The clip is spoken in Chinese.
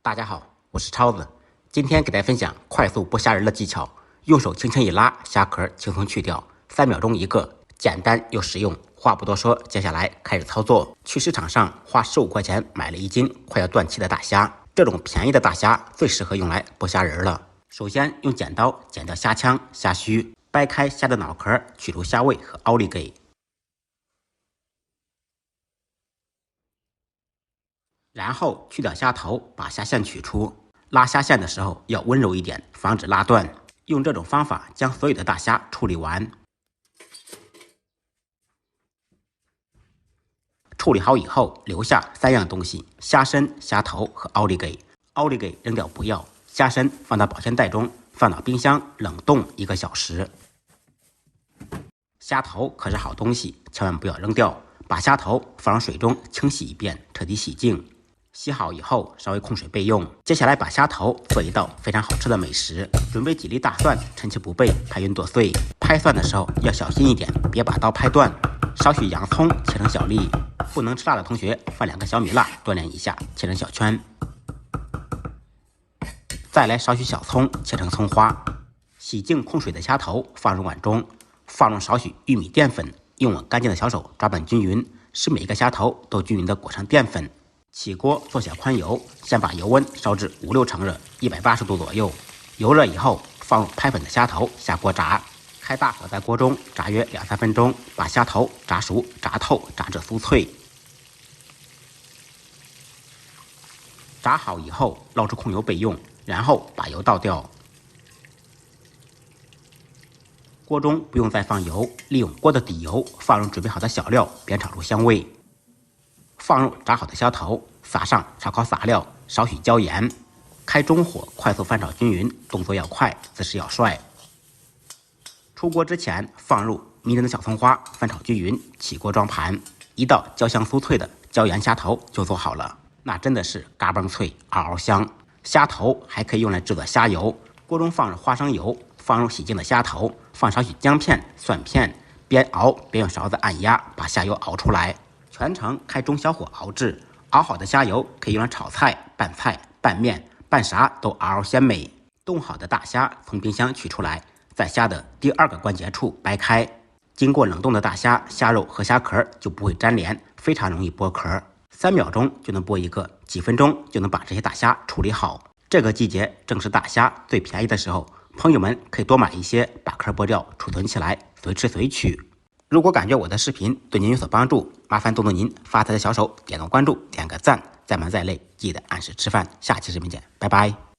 大家好，我是超子，今天给大家分享快速剥虾仁的技巧，用手轻轻一拉，虾壳轻松去掉，3秒钟一个，简单又实用。话不多说，接下来开始操作。去市场上花15块钱买了1斤快要断气的大虾，这种便宜的大虾最适合用来剥虾仁了。首先用剪刀剪掉虾腔、虾须，掰开虾的脑壳，取出虾胃和奥利给。然后去掉虾头，把虾线取出。拉虾线的时候要温柔一点，防止拉断。用这种方法将所有的大虾处理完。处理好以后，留下3样东西：虾身、虾头和奥利给。奥利给扔掉不要，虾身放到保鲜袋中，放到冰箱冷冻1个小时。虾头可是好东西，千万不要扔掉。把虾头放入水中清洗一遍，彻底洗净。洗好以后，稍微控水备用。接下来把虾头做一道非常好吃的美食。准备几粒大蒜，趁其不备拍匀剁碎。拍蒜的时候要小心一点，别把刀拍断。少许洋葱切成小粒，不能吃辣的同学放2个小米辣锻炼一下，切成小圈。再来少许小葱切成葱花。洗净控水的虾头放入碗中，放入少许玉米淀粉，用我干净的小手抓拌均匀，使每一个虾头都均匀地裹上淀粉。起锅做小宽油，先把油温烧至5-6成热，180度左右。油热以后，放入拍粉的虾头下锅炸。开大火在锅中炸约2-3分钟，把虾头炸熟、炸透，炸至酥脆。炸好以后捞出控油备用，然后把油倒掉。锅中不用再放油，利用锅的底油放入准备好的小料，煸炒出香味。放入炸好的虾头，撒上烧烤撒料，少许椒盐，开中火快速翻炒均匀，动作要快，姿势要帅。出锅之前放入迷人的小葱花，翻炒均匀，起锅装盘。一道焦香酥脆的椒盐虾头就做好了，那真的是嘎嘣脆，嗷嗷香。虾头还可以用来制作虾油，锅中放入花生油，放入洗净的虾头，放少许姜片、蒜片，边熬边用勺子按压，把虾油熬出来。全程开中小火熬制，熬好的虾油可以用来炒菜、拌面、拌啥都嗷嗷鲜美。冻好的大虾从冰箱取出来，在虾的第2个关节处掰开。经过冷冻的大虾，虾肉和虾壳就不会粘连，非常容易剥壳。3秒钟就能剥一个，几分钟就能把这些大虾处理好。这个季节正是大虾最便宜的时候，朋友们可以多买一些，把壳剥掉，储存起来，随吃随取。如果感觉我的视频对您有所帮助，麻烦动动您发财的小手，点个关注，点个赞，再忙再累，记得按时吃饭。下期视频见，拜拜。